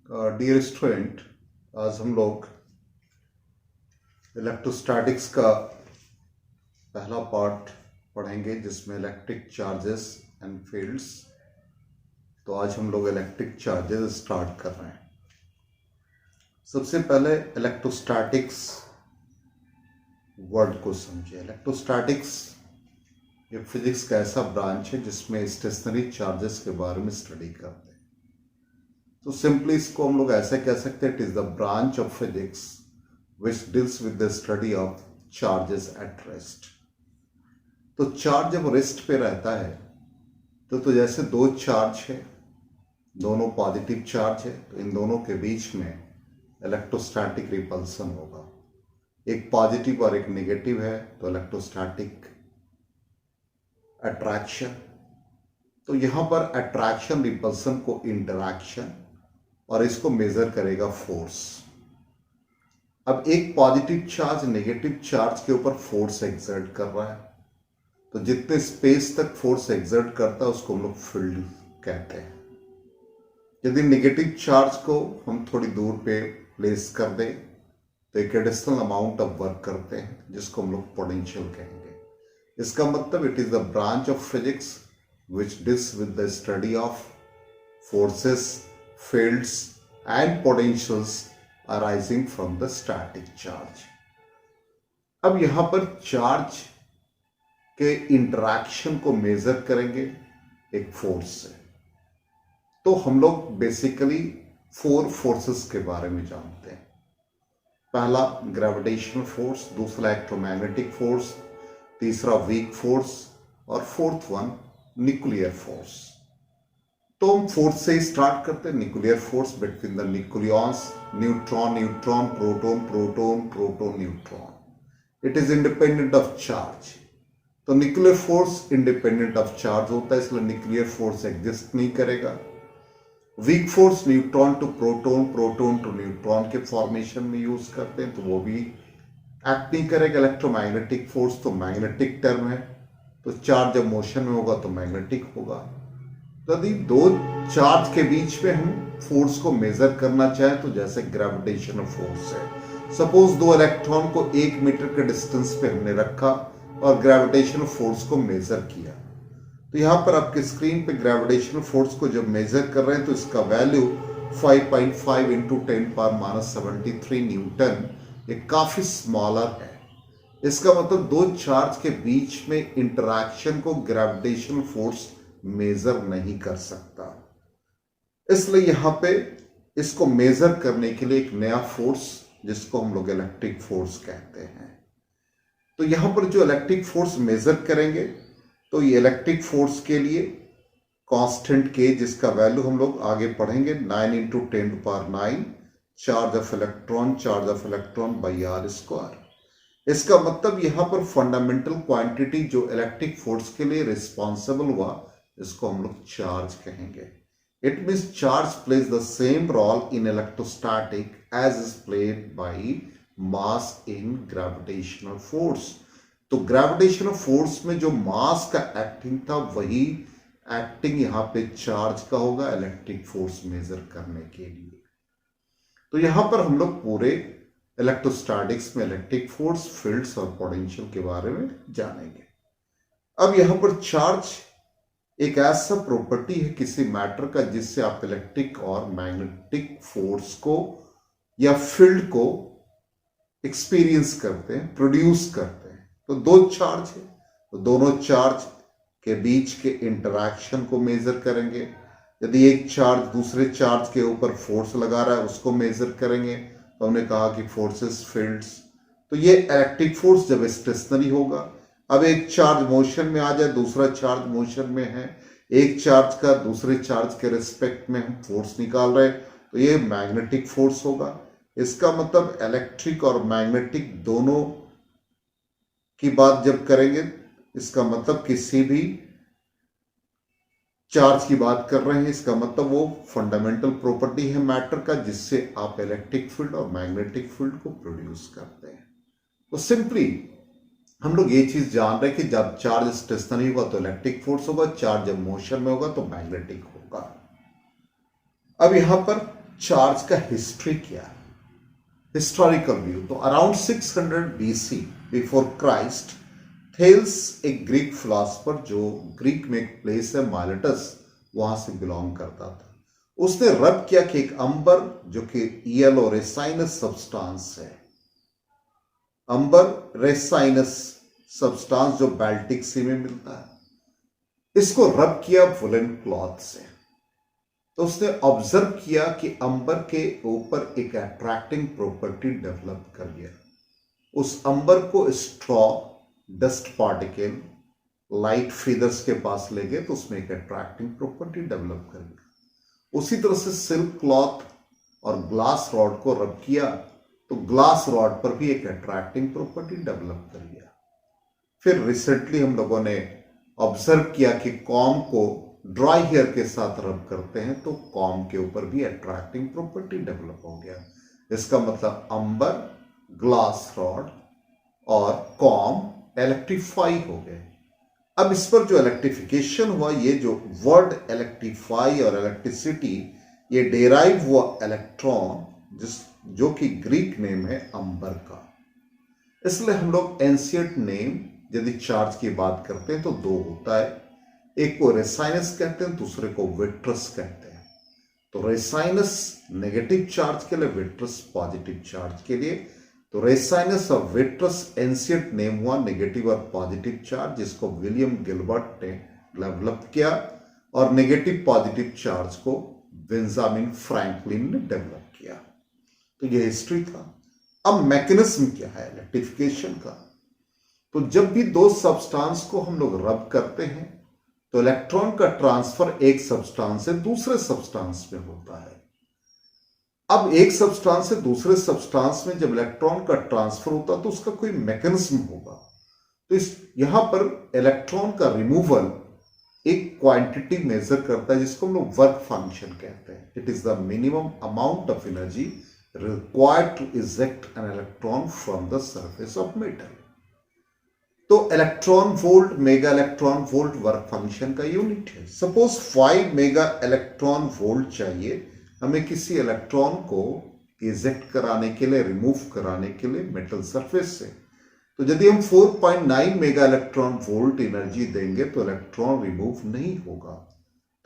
Dear student, आज हम लोग इलेक्ट्रोस्टैटिक्स का पहला पार्ट पढ़ेंगे जिसमें इलेक्ट्रिक चार्जेस एंड फील्ड्स। तो आज हम लोग इलेक्ट्रिक चार्जेस स्टार्ट कर रहे हैं। सबसे पहले इलेक्ट्रोस्टैटिक्स वर्ड को समझिए। इलेक्ट्रोस्टैटिक्स ये फिजिक्स का ऐसा ब्रांच है जिसमें स्टेशनरी चार्जेस के बारे में स्टडी करते हैं। तो सिंपली इसको हम लोग ऐसे कह सकते हैं, it is the branch of physics which deals with the study of charges at rest. तो चार्ज जब रेस्ट पे रहता है तो जैसे दो चार्ज है, दोनों पॉजिटिव चार्ज है, तो इन दोनों के बीच में इलेक्ट्रोस्टैटिक रिपल्सन होगा। एक पॉजिटिव और एक नेगेटिव है तो इलेक्ट्रोस्टैटिक अट्रैक्शन। तो यहां पर अट्रैक्शन रिपल्सन को इंटरैक्शन और इसको मेजर करेगा फोर्स। अब एक पॉजिटिव चार्ज नेगेटिव चार्ज के ऊपर फोर्स एक्सर्ट कर रहा है, तो जितने स्पेस तक फोर्स एक्सर्ट करता है उसको हम लोग फील्ड कहते हैं। यदि नेगेटिव चार्ज को हम थोड़ी दूर पे प्लेस कर दें तो एक एडिशनल अमाउंट ऑफ वर्क करते हैं जिसको हम लोग पोटेंशियल कहेंगे। इसका मतलब it is the branch of physics which deals with the study of forces, fields and potentials arising from the static charge। अब यहां पर चार्ज के इंटरैक्शन को मेजर करेंगे एक फोर्स से। तो हम लोग बेसिकली 4 फोर्सेस के बारे में जानते हैं। पहला ग्रेविटेशनल फोर्स, दूसरा इलेक्ट्रोमैग्नेटिक फोर्स, तीसरा वीक फोर्स और फोर्थ वन न्यूक्लियर फोर्स। तो हम फोर्स से स्टार्ट करते हैं। Nuclear force between the nucleons, neutron neutron, proton proton, proton neutron. It is independent of charge. तो nuclear force independent of charge होता है, इसलिए न्यूक्लियर फोर्स एग्जिस्ट नहीं करेगा। Weak force neutron to proton, proton to neutron के formation में use करते हैं, तो वो भी एक्ट नहीं करेगा। इलेक्ट्रोमैग्नेटिक फोर्स तो मैग्नेटिक टर्म है, तो चार्ज जब मोशन में होगा तो मैग्नेटिक होगा। तो यदि दो चार्ज के बीच में हम फोर्स को मेजर करना चाहें तो जैसे ग्रेविटेशनल फोर्स है, सपोज दो इलेक्ट्रॉन को 1 मीटर के डिस्टेंस पे हमने रखा और ग्रेविटेशनल फोर्स को मेजर किया, तो यहां पर आपके स्क्रीन पे ग्रेविटेशनल फोर्स को जब मेजर कर रहे हैं तो इसका वैल्यू 5.5 इंटू 10⁻73 न्यूटन, ये काफी स्मॉलर है। इसका मतलब दो चार्ज के बीच में इंटरैक्शन को ग्रेविटेशनल फोर्स मेजर नहीं कर सकता। इसलिए यहां पे इसको मेजर करने के लिए एक नया फोर्स जिसको हम लोग इलेक्ट्रिक फोर्स कहते हैं। तो यहां पर जो इलेक्ट्रिक फोर्स मेजर करेंगे तो ये इलेक्ट्रिक फोर्स के लिए कांस्टेंट के, जिसका वैल्यू हम लोग आगे पढ़ेंगे, 9 into 10⁹ charge of electron by R square. इसका मतलब यहां पर फंडामेंटल क्वांटिटी जो इलेक्ट्रिक फोर्स के लिए रिस्पॉन्सिबल हुआ, इसको हम लोग चार्ज कहेंगे। It means charge plays the same role in electrostatic as is played by mass in gravitational force. तो ग्रेविटेशनल फोर्स में जो मास का एक्टिंग था वही एक्टिंग यहां पे चार्ज का होगा इलेक्ट्रिक फोर्स मेजर करने के लिए। तो यहां पर हम लोग पूरे इलेक्ट्रोस्टैटिक्स में इलेक्ट्रिक फोर्स, फील्ड्स और पोटेंशियल के बारे में जानेंगे। अब यहां पर चार्ज एक ऐसा प्रॉपर्टी है किसी मैटर का जिससे आप इलेक्ट्रिक और मैग्नेटिक फोर्स को या फील्ड को एक्सपीरियंस करते हैं, प्रोड्यूस करते हैं। तो दो चार्ज है, तो दोनों चार्ज के बीच के इंटरैक्शन को मेजर करेंगे। यदि एक चार्ज दूसरे चार्ज के ऊपर फोर्स लगा रहा है उसको मेजर करेंगे। तो हमने कहा कि फोर्सेस, फील्ड्स, तो ये इलेक्ट्रिक फोर्स जब स्टेशनरी होगा। अब एक चार्ज मोशन में आ जाए, दूसरा चार्ज मोशन में है, एक चार्ज का दूसरे चार्ज के रिस्पेक्ट में हम फोर्स निकाल रहे हैं, तो ये मैग्नेटिक फोर्स होगा। इसका मतलब इलेक्ट्रिक और मैग्नेटिक दोनों की बात जब करेंगे, इसका मतलब किसी भी चार्ज की बात कर रहे हैं, इसका मतलब वो फंडामेंटल प्रॉपर्टी है मैटर का जिससे आप इलेक्ट्रिक फील्ड और मैग्नेटिक फील्ड को प्रोड्यूस करते हैं। तो सिंपली हम लोग ये चीज जान रहे हैं कि जब चार्ज स्टेशनरी होगा तो इलेक्ट्रिक फोर्स होगा, चार्ज जब मोशन में होगा तो मैग्नेटिक होगा। अब यहां पर चार्ज का हिस्ट्री क्या है, हिस्टोरिकल व्यू। तो around 600 BC before Christ, Thales एक ग्रीक फिलोसफर जो ग्रीक में एक प्लेस है माइलेटस, वहां से बिलोंग करता था, उसने रब किया कि एक अंबर जो कि येलो रेसाइनस सब्सटेंस है, अंबर रेसाइनस सब्सटेंस जो बाल्टिक सी में मिलता है, इसको रब किया वुलन क्लॉथ से। तो उसने ऑब्जर्व किया कि अंबर के ऊपर एक अट्रैक्टिंग प्रॉपर्टी डेवलप कर गया। उस अंबर को straw, dust particle, light feathers के पास ले गए तो उसमें एक अट्रैक्टिंग प्रॉपर्टी डेवलप कर गया। उसी तरह से सिल्क क्लॉथ और ग्लास रॉड को रब किया तो ग्लास रॉड पर भी एक अट्रैक्टिंग प्रॉपर्टी डेवलप कर गया। फिर रिसेंटली हम लोगों ने ऑब्जर्व किया कि कॉम को ड्राई हेयर के साथ रब करते हैं तो कॉम के ऊपर भी अट्रैक्टिंग प्रॉपर्टी डेवलप हो गया। इसका मतलब अंबर, ग्लास रॉड और कॉम इलेक्ट्रीफाई हो गए। अब इस पर जो इलेक्ट्रिफिकेशन हुआ, ये जो वर्ड इलेक्ट्रीफाई और इलेक्ट्रिसिटी, ये डेराइव हुआ इलेक्ट्रॉन, जो कि ग्रीक नेम है अंबर का। इसलिए हम लोग एंशिएंट नेम यदि चार्ज की बात करते हैं तो दो होता है, एक को रेसाइनस कहते हैं, दूसरे को विट्रस कहते हैं। तो रेसाइनस नेगेटिव चार्ज के लिए, विट्रस पॉजिटिव चार्ज के लिए। तो रेसाइनस और विट्रस एंशिएंट नेम हुआ नेगेटिव और पॉजिटिव चार्ज, जिसको विलियम गिलबर्ट ने डेवलप किया, और नेगेटिव पॉजिटिव चार्ज को बेंजामिन फ्रैंकलिन ने डेवलप किया। तो यह हिस्ट्री था। अब मैकेनिज्म क्या है इलेक्ट्रिफिकेशन का? तो जब भी दो सब्सटेंस को हम लोग रब करते हैं तो इलेक्ट्रॉन का ट्रांसफर एक सब्सटेंस से दूसरे सब्सटेंस में होता है। अब एक सब्सटेंस से दूसरे सब्सटेंस में जब इलेक्ट्रॉन का ट्रांसफर होता है तो उसका कोई मैकेनिज्म होगा। तो यहां पर इलेक्ट्रॉन का रिमूवल एक क्वांटिटी मेजर करता है, जिसको हम लोग वर्क फंक्शन कहते हैं। It is the minimum amount of energy required to eject an electron from the surface of metal. तो electron volt, mega electron volt work function का यूनिट है। सपोज 5 मेगा इलेक्ट्रॉन वोल्ट चाहिए हमें किसी electron को eject कराने के लिए, रिमूव कराने के लिए मेटल सरफेस से। तो यदि हम 4.9 मेगा इलेक्ट्रॉन वोल्ट एनर्जी देंगे तो इलेक्ट्रॉन रिमूव नहीं होगा।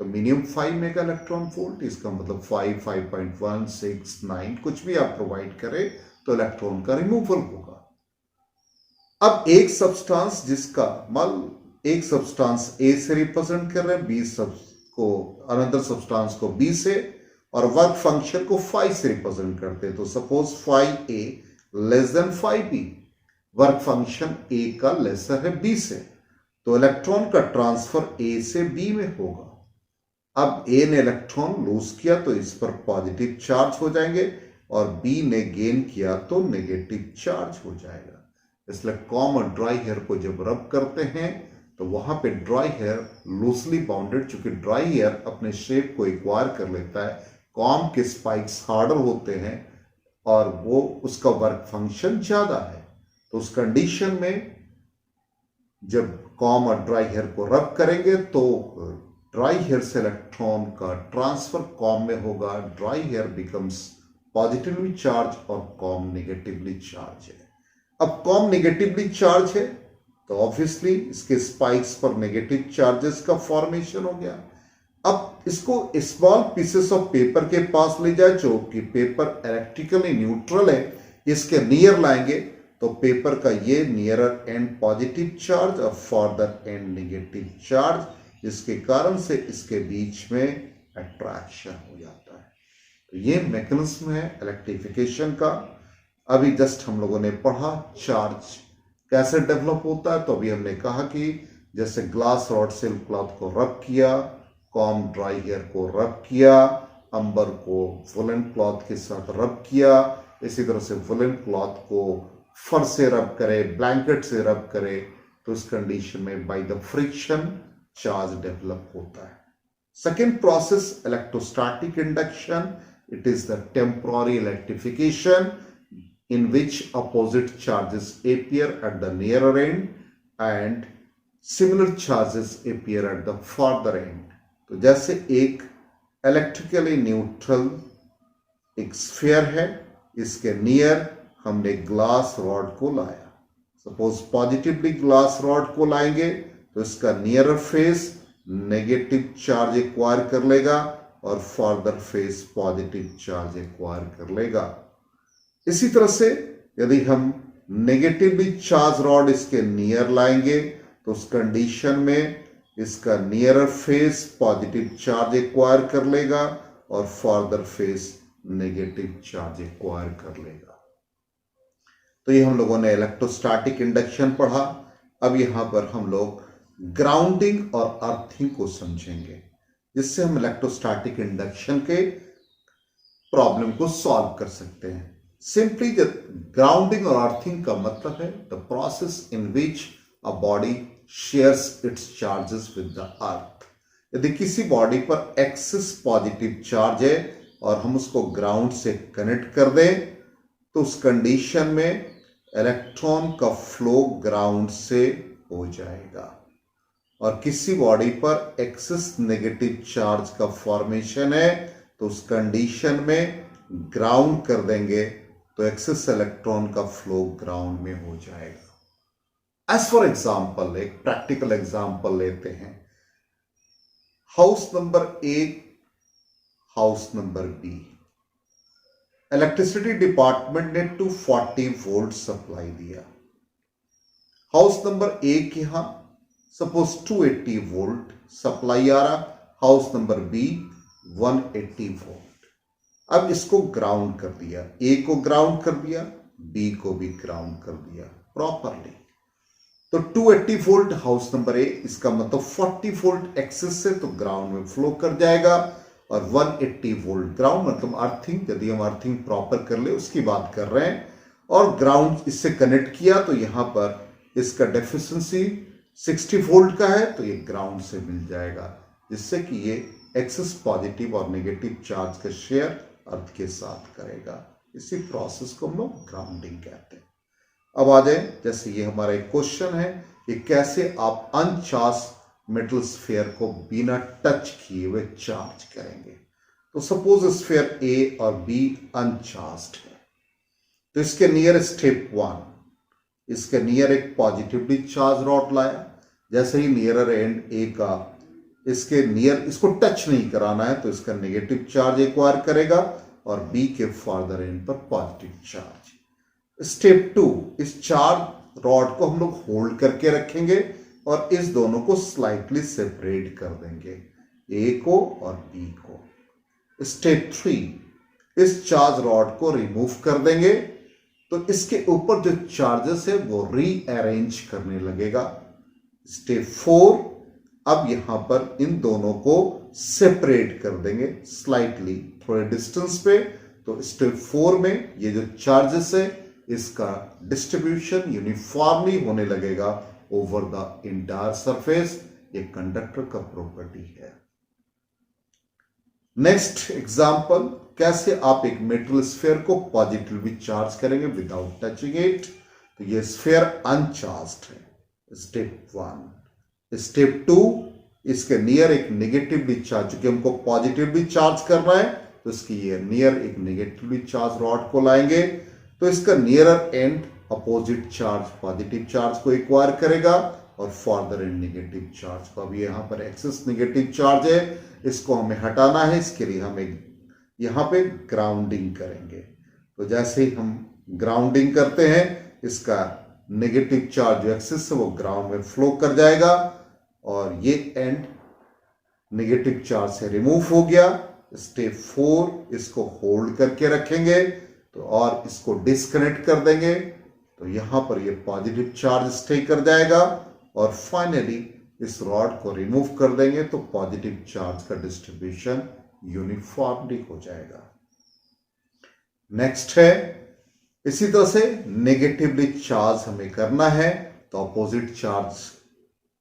तो मिनिमम 5 मेगा इलेक्ट्रॉन वोल्ट, इसका मतलब 5, 5.1, 6, 9 कुछ भी आप प्रोवाइड करें तो इलेक्ट्रॉन का रिमूवल होगा। अब एक सब्सटेंस जिसका मान एक सब्सटेंस ए से रिप्रेजेंट कर रहे हैं, बी को अनदर सब्सटेंस को बी से, और वर्क फंक्शन को 5 से रिप्रेजेंट करते हैं। तो suppose 5a less than 5b, work function a का लेसर है b से, तो इलेक्ट्रॉन का ट्रांसफर a से b में होगा। अब a ने इलेक्ट्रॉन लूज किया तो इस पर पॉजिटिव चार्ज हो जाएंगे, और b ने गेन किया तो नेगेटिव चार्ज हो जाएगा। इसलिए कॉम और ड्राई हेयर को जब रब करते हैं तो वहां पे ड्राई हेयर लूजली बाउंडेड, चूंकि ड्राई हेयर अपने शेप को एक्वायर कर लेता है, कॉम के स्पाइक्स हार्डर होते हैं और वो उसका वर्क फंक्शन ज्यादा है। तो उस कंडीशन में जब कॉम और ड्राई हेयर को रब करेंगे तो ड्राई हेयर से इलेक्ट्रॉन का ट्रांसफर कॉम में होगा, dry hair becomes positively charge और कॉम नेगेटिवली चार्ज है। अब कॉम नेगेटिवली चार्ज है तो ऑब्वियसली इसके स्पाइक्स पर नेगेटिव चार्जेस का फॉर्मेशन हो गया। अब इसको स्मॉल पीसेस ऑफ पेपर के पास ले जाए, जो कि पेपर इलेक्ट्रिकली न्यूट्रल है, इसके नियर लाएंगे तो पेपर का ये नियरर एंड पॉजिटिव चार्ज और फॉर्दर एंड नेगेटिव चार्ज, जिसके कारण से इसके बीच में अट्रैक्शन हो जाता है। तो ये मैकेनिज्म है इलेक्ट्रिफिकेशन का। अभी जस्ट हम लोगों ने पढ़ा चार्ज कैसे डेवलप होता है। तो अभी हमने कहा कि जैसे ग्लास रॉड सिल्क क्लॉथ को रब किया, कॉम ड्राई हेयर को रब किया, अंबर को वुलन क्लॉथ के साथ रब किया, इसी तरह से वुलन क्लॉथ को फर से रब करे, ब्लैंकेट से रब करे, तो इस कंडीशन में by the friction charge develop होता है। Second process electrostatic induction, it is the temporary electrification in which opposite charges appear at the nearer end and similar charges appear at the farther end। तो जैसे एक electrically neutral एक sphere है, इसके near हमने glass rod को लाया। Suppose positively glass rod को लाएंगे तो इसका nearer face negative charge acquire कर लेगा और further face positive charge acquire कर लेगा। इसी तरह से यदि हम नेगेटिवली चार्ज रॉड इसके नियर लाएंगे तो उस कंडीशन में इसका nearer face positive charge acquire कर लेगा और further face negative charge acquire कर लेगा। तो ये हम लोगों ने इलेक्ट्रोस्टैटिक इंडक्शन पढ़ा। अब यहां पर हम लोग ग्राउंडिंग और अर्थिंग को समझेंगे, जिससे हम इलेक्ट्रोस्टैटिक इंडक्शन के प्रॉब्लम को सॉल्व कर सकते हैं। सिंपली ग्राउंडिंग और अर्थिंग का मतलब है the process in which a body shares it's charges with the earth. यदि किसी बॉडी पर एक्सिस पॉजिटिव चार्ज है और हम उसको ग्राउंड से कनेक्ट कर दें तो उस कंडीशन में इलेक्ट्रॉन का फ्लो ग्राउंड से हो जाएगा। और किसी बॉडी पर एक्सिस नेगेटिव चार्ज का फॉर्मेशन है तो उस कंडीशन में ग्राउंड कर देंगे तो एक्सिस इलेक्ट्रॉन का फ्लो ग्राउंड में हो जाएगा। एज फॉर एग्जाम्पल, एक प्रैक्टिकल एग्जाम्पल लेते हैं। House number A, house number B. Electricity department ने 240 वोल्ट सप्लाई दिया। हाउस नंबर ए के यहां सपोज 280 वोल्ट सप्लाई आ रहा, हाउस नंबर बी 180 वोल्ट। अब इसको ग्राउंड कर दिया, ए को ग्राउंड कर दिया, बी को भी ग्राउंड कर दिया प्रॉपरली। तो 280 वोल्ट हाउस नंबर ए, इसका मतलब 40 वोल्ट एक्सेस से तो ग्राउंड में फ्लो कर जाएगा और 180 वोल्ट ग्राउंड, मतलब अर्थिंग, यदि हम अर्थिंग प्रॉपर कर ले उसकी बात कर रहे हैं। और ग्राउंड इससे कनेक्ट किया तो यहां पर इसका डेफिशिएंसी 60 वोल्ट का है तो ये ग्राउंड से मिल जाएगा, जिससे कि ये एक्सेस पॉजिटिव और नेगेटिव चार्ज का शेयर अर्थ के साथ करेगा। इसी प्रोसेस को हम लोग ग्राउंडिंग कहते हैं। अब आ जाए, जैसे ये हमारा एक क्वेश्चन है कि कैसे आप अनचार्ज मेटल स्फीयर को बिना टच किए हुए चार्ज करेंगे। तो सपोज स्फीयर ए और बी अनचार्ज्ड है, तो इसके नियर स्टेप 1, इसके नियर एक पॉजिटिवली चार्ज रॉड लाया। जैसे ही नियरर एंड ए का इसके नियर, इसको टच नहीं कराना है तो इसका नेगेटिव चार्ज एक्वायर करेगा और बी के फार्दर एंड पर पॉजिटिव चार्ज। स्टेप 2, इस चार्ज रॉड को हम लोग होल्ड करके रखेंगे और इस दोनों को स्लाइटली सेपरेट कर देंगे, ए को और बी को। स्टेप 3, इस चार्ज रॉड को रिमूव कर देंगे तो इसके ऊपर जो चार्जेस है वो रीअरेंज करने लगेगा। स्टेप 4, अब यहां पर इन दोनों को सेपरेट कर देंगे स्लाइटली थोड़े डिस्टेंस पे। तो स्टेप 4 में ये जो चार्जेस है इसका डिस्ट्रीब्यूशन यूनिफॉर्मली होने लगेगा ओवर द इंटायर सरफेस। ये कंडक्टर का प्रॉपर्टी है। नेक्स्ट एग्जांपल, कैसे आप एक मेटल स्फीयर को पॉजिटिवली चार्ज करेंगे विदाउट टचिंग इट। तो ये स्फीयर अनचार्ज्ड है, स्टेप 1। स्टेप 2, इसके नियर एक नेगेटिवली चार्ज, क्योंकि हमको पॉजिटिवली चार्ज करना है तो इसकी ये नियर एक नेगेटिवली चार्ज रॉड को लाएंगे तो इसका nearer and opposite charge positive charge को एक्वायर करेगा और फर्दर एंड नेगेटिव चार्ज को। अब यहां पर एक्सेस नेगेटिव चार्ज है, इसको हमें हटाना है, इसके लिए हम एक यहां पे ग्राउंडिंग करेंगे। तो जैसे ही हम ग्राउंडिंग करते हैं इसका नेगेटिव चार्ज जो एक्सेस है वो ग्राउंड में फ्लो कर जाएगा और ये एंड नेगेटिव चार्ज से रिमूव हो गया। स्टेप 4, इसको होल्ड करके रखेंगे तो और इसको डिस्कनेक्ट कर देंगे तो यहां पर ये पॉजिटिव चार्ज स्टे कर जाएगा और फाइनली इस रॉड को रिमूव कर देंगे तो पॉजिटिव चार्ज का डिस्ट्रीब्यूशन यूनिफॉर्मली हो जाएगा। नेक्स्ट है, इसी तरह से नेगेटिवली चार्ज हमें करना है तो opposite charge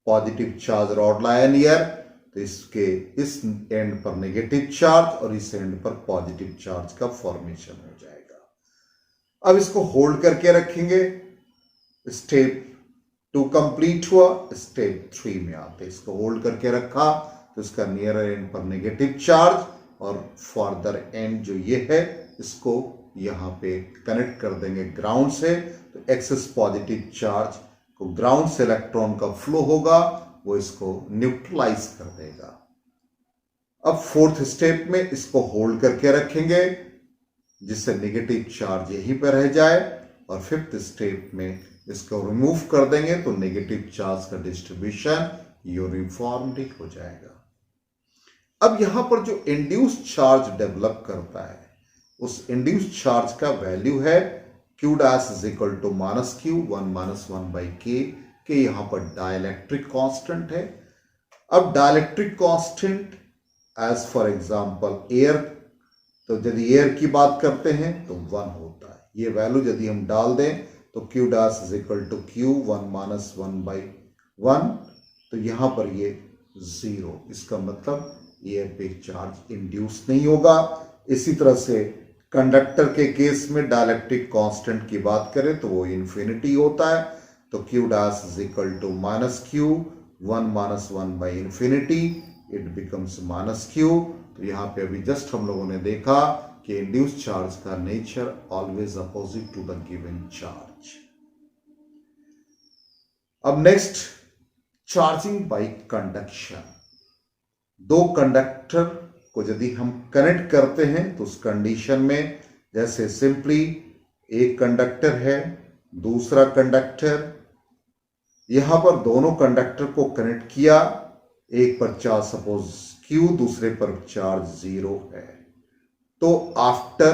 positive charge rod लाया नियर तो इसके इस एंड पर नेगेटिव चार्ज और इस एंड पर पॉजिटिव चार्ज का फॉर्मेशन हो जाएगा। अब इसको होल्ड करके रखेंगे। स्टेप 2 कंप्लीट हुआ, स्टेप 3 में आते, इसको होल्ड करके रखा तो इसका नियर एंड पर नेगेटिव चार्ज और फर्दर एंड जो ये है इसको यहाँ पे कनेक्ट कर देंगे ग्राउंड से, तो एक्सेस पॉजिटिव चार्ज को ग्राउंड से इलेक्ट्रॉन का फ्लो होगा, वो इसको न्यूट्रलाइज कर देगा। अब फोर्थ स्टेप में इसको होल्ड करके रखेंगे जिससे नेगेटिव चार्ज यहीं पर रह जाए, और फिफ्थ स्टेप में इसको रिमूव कर देंगे तो नेगेटिव चार्ज का डिस्ट्रीब्यूशन यूनिफॉर्मली हो जाएगा। अब यहां पर जो इंड्यूस चार्ज डेवलप करता है उस इंड्यूस चार्ज का वैल्यू है Q dash is equal to minus Q 1 minus 1 by K यहां पर डाइलेक्ट्रिक कांस्टेंट है। अब dielectric constant as for example air, तो यदि एयर की बात करते हैं तो 1 होता है। ये वैल्यू यदि हम डाल दें तो Q dash is equal to Q 1 minus 1 by 1, तो यहां पर ये 0, इसका मतलब एयर पे चार्ज इंड्यूस नहीं होगा। इसी तरह से कंडक्टर के केस में डाइलेक्ट्रिक कांस्टेंट की बात करें तो वो इन्फिनिटी होता है, तो Q dash is equal to minus Q 1 minus 1 by infinity, it becomes minus Q. तो यहाँ पे अभी जस्ट हम लोगों ने देखा कि इंड्यूस चार्ज का nature always opposite to the given charge. अब नेक्स्ट, चार्जिंग बाय कंडक्शन। दो कंडक्टर को यदि हम कनेक्ट करते हैं तो उस कंडीशन में, जैसे सिंपली एक कंडक्टर है दूसरा कंडक्टर, यहां पर दोनों कंडक्टर को कनेक्ट किया, एक पर चार्ज सपोज Q दूसरे पर चार्ज 0 है, तो आफ्टर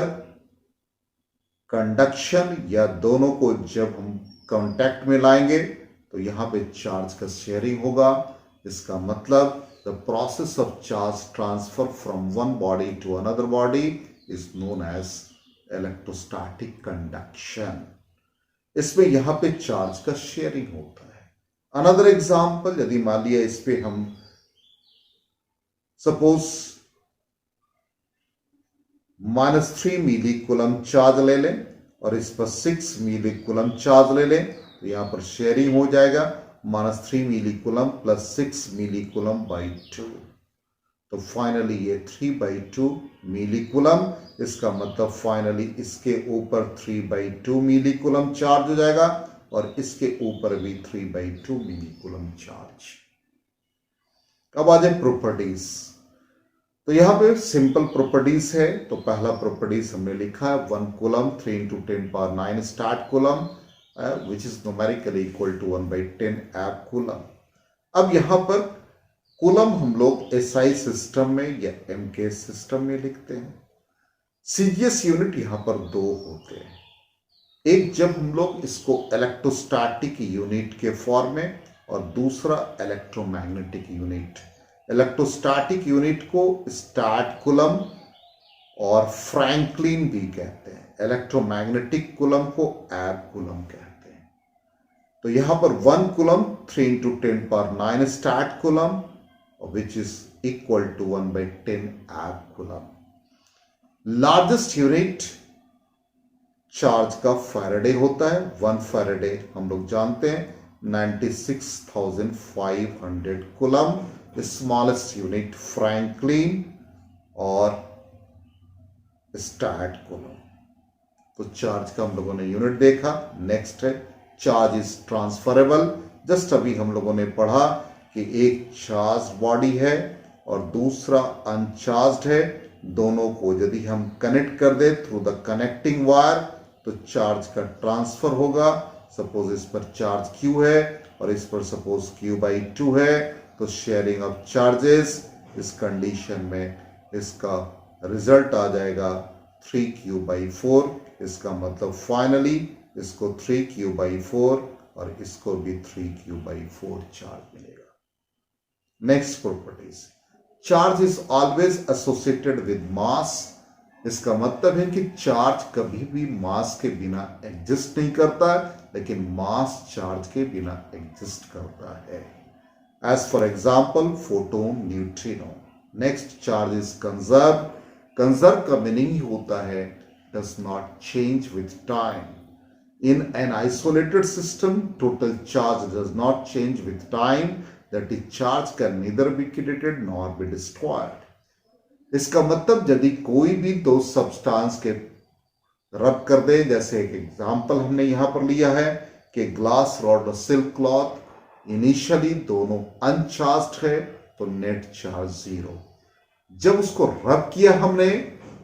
कंडक्शन या दोनों को जब हम कांटेक्ट में लाएंगे तो यहां पे चार्ज का शेयरिंग होगा। इसका मतलब the process of charge transfer from one body to another body is known as electrostatic conduction. इसमें यहां पे चार्ज का शेयरिंग होता है। अनदर एग्जांपल, यदि मान लिया इस पे हम सपोज -3 मिली कूलम चार्ज ले लें और इस पर 6 मिली कूलम चार्ज ले लें, तो यहां पर शेयरिंग हो जाएगा -3 millicoulomb plus 6 millicoulomb by 2, तो फाइनली ये 3/2 मिली कूलम। इसका मतलब फाइनली इसके ऊपर 3/2 मिली कूलम चार्ज हो जाएगा और इसके ऊपर भी 3/2 मिली कूलम चार्ज। अब आ जाए प्रॉपर्टीज, तो यहां पे सिंपल प्रॉपर्टीज है। तो पहला प्रॉपर्टीज हमने लिखा है 1 coulomb 3 × 10⁻⁹ statcoulomb which is numerically equal to 1/10 एब कूलम। अब यहां पर कूलम हम लोग SI सिस्टम में या MK सिस्टम में लिखते हैं। सीजीएस यूनिट यहां पर 2 होते हैं, एक जब हम लोग इसको इलेक्ट्रोस्टैटिक यूनिट के फॉर्म में और दूसरा इलेक्ट्रोमैग्नेटिक यूनिट। इलेक्ट्रोस्टैटिक यूनिट को स्टार्ट कूलम और फ्रैंकलिन भी कहते हैं, इलेक्ट्रोमैग्नेटिक कूलम को एब कूलम कहते हैं। तो यहां पर 1 coulomb 3 × 10⁻⁹ statcoulomb which is equal to 1/10 abcoulomb. Largest unit charge का फैराडे होता है। 1 फैराडे हम लोग जानते हैं 96,500 कूलम। स्मॉलेस्ट यूनिट फ्रैंकलिन और स्टार्ट कूलम। तो चार्ज का हम लोगों ने यूनिट देखा। नेक्स्ट है चार्ज इज ट्रांसफरेबल। जस्ट अभी हम लोगों ने पढ़ा कि एक चार्ज बॉडी है और दूसरा अनचार्ज्ड है, दोनों को यदि हम कनेक्ट कर दे थ्रू द कनेक्टिंग वायर तो चार्ज का ट्रांसफर होगा। सपोज इस पर चार्ज Q है और इस पर सपोज Q/2 है, तो शेयरिंग ऑफ चार्जेस, इस कंडीशन में इसका रिजल्ट आ जाएगा 3Q/4। इसका मतलब फाइनली इसको 3Q/4 और इसको भी 3Q/4 चार्ज मिलेगा। Next properties, charge is always associated with mass. इसका मतलब है कि चार्ज कभी भी मास के बिना एग्जिस्ट नहीं करता, लेकिन मास चार्ज के बिना एग्जिस्ट करता है। As for example photon, neutrino. Next, charge is conserve. Conserve का मीनिंग ही होता है does not change with time. In an isolated system, total charge does not change with time. That is, charge can neither be created nor be destroyed. इसका मतलब यदि कोई भी दो सब्सटेंस के रब कर दें। जैसे एक एग्जाम्पल हमने यहां पर लिया है कि ग्लास रॉड और सिल्क क्लॉथ इनिशियली दोनों अनचार्ज्ड है तो नेट चार्ज 0। जब उसको रब किया हमने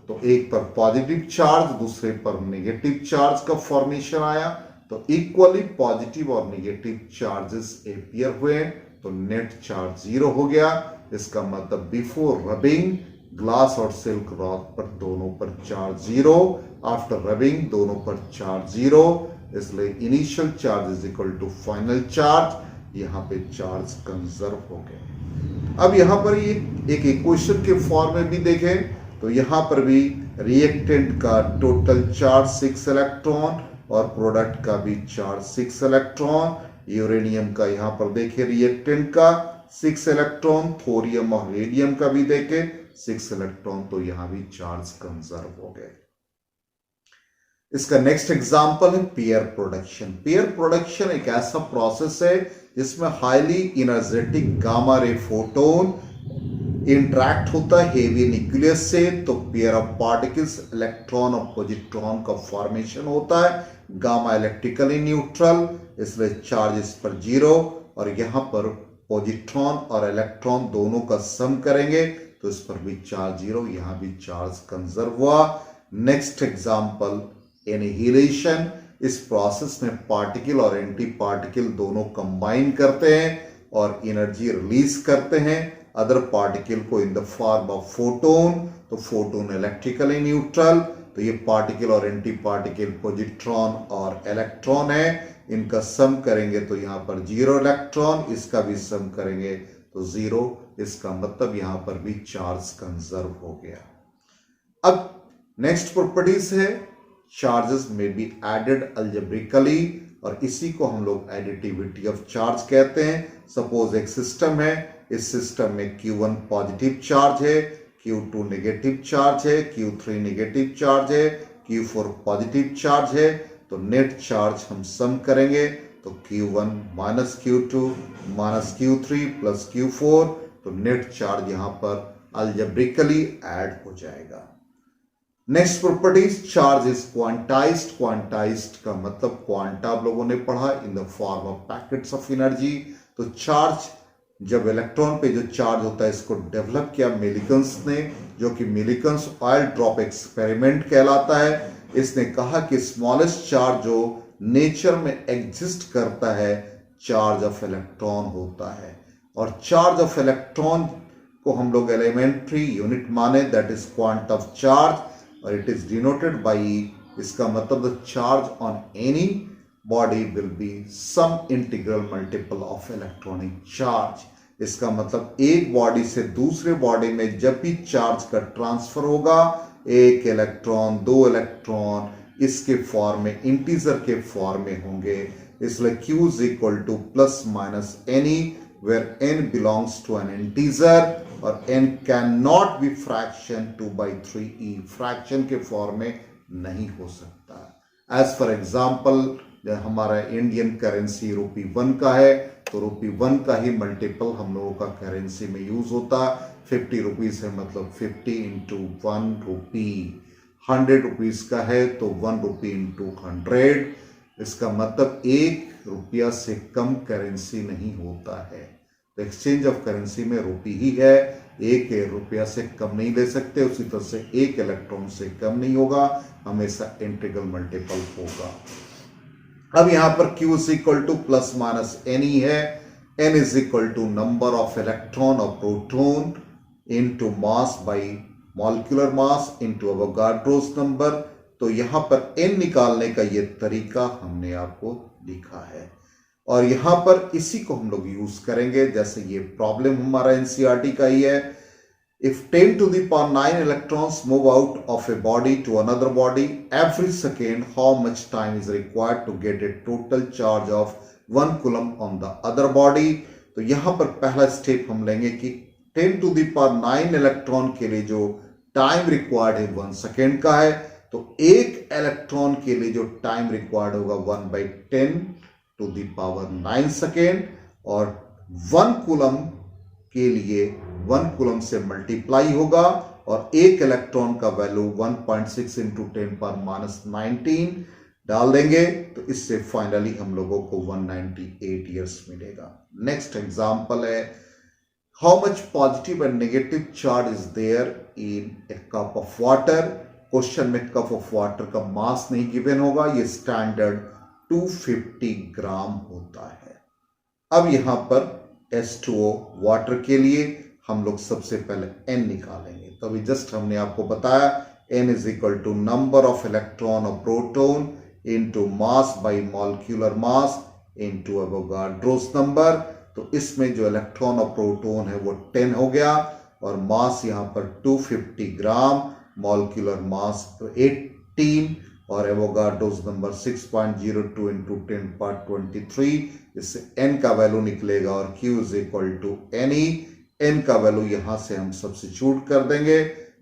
तो एक पर पॉजिटिव चार्ज दूसरे पर नेगेटिव चार्ज का फॉर्मेशन आया, तो इक्वली पॉजिटिव और नेगेटिव चार्जेस अपीयर हुए तो नेट चार्ज 0 हो गया। इसका मतलब बिफोर रबिंग ग्लास और सिल्क रॉड पर दोनों पर चार्ज 0, आफ्टर रबिंग दोनों पर चार्ज 0, इसलिए initial charge is equal to final charge. यहां पे चार्ज कंजर्व हो गए। अब यहां पर ये एक इक्वेशन के फॉर्म में भी देखें तो यहां पर भी रिएक्टेंट का टोटल चार्ज 6 इलेक्ट्रॉन और प्रोडक्ट का भी चार्ज 6 इलेक्ट्रॉन। यूरेनियम का यहां पर देखें रिएक्टेंट का 6 इलेक्ट्रॉन, थोरियम और रेडियम का भी देखें 6 इलेक्ट्रॉन, तो यहां भी चार्ज कंजर्व हो गए। इसका नेक्स्ट एग्जांपल है पेयर प्रोडक्शन। पेयर प्रोडक्शन एक ऐसा प्रोसेस है जिसमें highly energetic gamma ray photon interact होता है हेवी न्यूक्लियस से, तो पेयर ऑफ पार्टिकल्स इलेक्ट्रॉन और पॉजिट्रॉन का फॉर्मेशन होता है। गामा इलेक्ट्रिकली न्यूट्रल, इसलिए चार्ज इस पर 0, और यहां पर पॉजिट्रॉन और इलेक्ट्रॉन दोनों का सम करेंगे तो इस पर भी चार्ज 0, यहां भी चार्ज कंजर्व हुआ। Next example annihilation. इस प्रोसेस में पार्टिकल और एंटी पार्टिकल दोनों कंबाइन करते हैं और एनर्जी रिलीज करते हैं अदर पार्टिकल को in the form of photon. तो फोटोन इलेक्ट्रिकली न्यूट्रल, तो ये पार्टिकल और एंटी पार्टिकल पॉजिट्रॉन और इलेक्ट्रॉन है, इनका सम करेंगे तो यहां पर 0 इलेक्ट्रॉन, इसका भी सम करेंगे तो 0, इसका मतलब यहां पर भी चार्ज कंजर्व हो गया। अब नेक्स्ट प्रॉपर्टीज है चार्जेस में बी एडेड अलजेब्रिकली, और इसी को हम लोग एडिटिविटी ऑफ चार्ज कहते हैं। सपोज एक सिस्टम है, इस सिस्टम में Q1 पॉजिटिव चार्ज है, Q2 नेगेटिव चार्ज है, Q3 नेगेटिव चार्ज है, Q4 पॉजिटिव चार्ज है, तो नेट चार्ज हम सम करेंगे तो Q1 minus Q2 minus Q3 plus Q4, तो नेट चार्ज यहां पर अलजेब्रिकली ऐड हो जाएगा। Next properties, charge is quantized. Quantized का मतलब क्वांटा आप लोगों ने पढ़ा in the form of packets of energy. तो चार्ज जब इलेक्ट्रॉन पे जो चार्ज होता है इसको डेवलप किया मिलिकन्स ने, जो कि मिलिकन्स ऑयल ड्रॉप एक्सपेरिमेंट कहलाता है। इसने कहा कि स्मॉलेस्ट चार्ज जो नेचर में एग्जिस्ट करता है चार्ज ऑफ इलेक्ट्रॉन होता है, और चार्ज ऑफ इलेक्ट्रॉन को हम लोग एलिमेंट्री यूनिट माने, that is quant of charge, और इट इज डिनोटेड बाई, इसका मतलब the charge on any body will be some integral multiple of electronic charge. इसका मतलब एक बॉडी से दूसरे बॉडी में जब भी चार्ज का ट्रांसफर होगा, एक इलेक्ट्रॉन, 2 इलेक्ट्रॉन इसके फॉर्म में, इंटीजर के फॉर्म में होंगे। इसलिए Q is equal to plus minus n e where n belongs to an integer और n cannot be fraction 2/3e, fraction के फॉर्म में नहीं हो सकता। एज फॉर एग्जाम्पल हमारा इंडियन करेंसी ₹1 का है, तो ₹1 का ही मल्टीपल हम लोगों का करेंसी में यूज होता। 50 रुपीज है मतलब 50 इंटू 1 रुपी। 100 रुपीज का है तो 1 रुपी इंटू 100। इसका मतलब ₹1 से कम करेंसी नहीं होता है। तो एक्सचेंज ऑफ करेंसी में रुपी ही है, ₹1 से कम नहीं ले सकते। उसी तरह से 1 इलेक्ट्रॉन से कम नहीं होगा, हमेशा इंटीग्रल मल्टीपल होगा। अब यहां पर Q is equal to plus minus n e है, n is equal to number of electron और proton into mass by molecular mass into Avogadro's number. तो यहां पर n निकालने का ये तरीका हमने आपको लिखा है, और यहां पर इसी को हम लोग यूज करेंगे। जैसे ये प्रॉब्लम हमारा एनसीईआरटी का ही है। If 10 to the power 9 electrons move out of a body to another body every second, how much time is required to get a total charge of 1 coulomb on the other body? तो यहां पर पहला step हम लेंगे कि 10 to the power 9 electron के लिए जो टाइम रिक्वायर्ड है 1 सेकेंड का है, तो एक इलेक्ट्रॉन के लिए जो टाइम रिक्वायर्ड होगा 1/10 to the power 9 सेकेंड, और 1 कूलम के लिए 1 कूलम से मल्टीप्लाई होगा और एक इलेक्ट्रॉन का वैल्यू 1.6 इंटू 10⁻19 डाल देंगे तो इससे फाइनली हम लोगों को 198 ईयर्स मिलेगा। नेक्स्ट एग्जांपल है, how much positive and negative charge is there in a cup of water. Question में कप ऑफ वाटर का मास नहीं गिवन होगा, ये स्टैंडर्ड 250 ग्राम होता है। अब यहां पर H2O वाटर के लिए हम लोग सबसे पहले N निकालेंगे। तो अभी जस्ट हमने आपको बताया N is equal to number of electron और proton into mass by molecular mass into Avogadro's number. तो इसमें जो इलेक्ट्रॉन और प्रोटॉन है वो 10 हो गया और मास यहां पर 250 ग्राम, मॉलिक्यूलर मास 18 और एवोगाड्रोस नंबर 6.02 इंटू 10⁻23। इससे n का वैल्यू निकलेगा और Q is equal to Ne। n का वैल्यू यहां से हम सब्स्टिट्यूट कर देंगे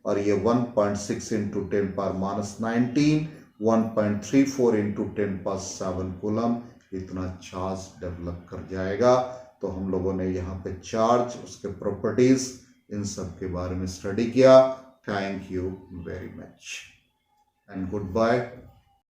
और ये 1.6 इंटू 10⁻19, 1.34 इंटू 10⁻7 कूलम इतना चार्ज डेवलप कर जाएगा। तो हम लोगों ने यहाँ पे चार्ज, उसके प्रॉपर्टीज, इन सब के बारे में स्टडी किया। Thank you very much and good bye.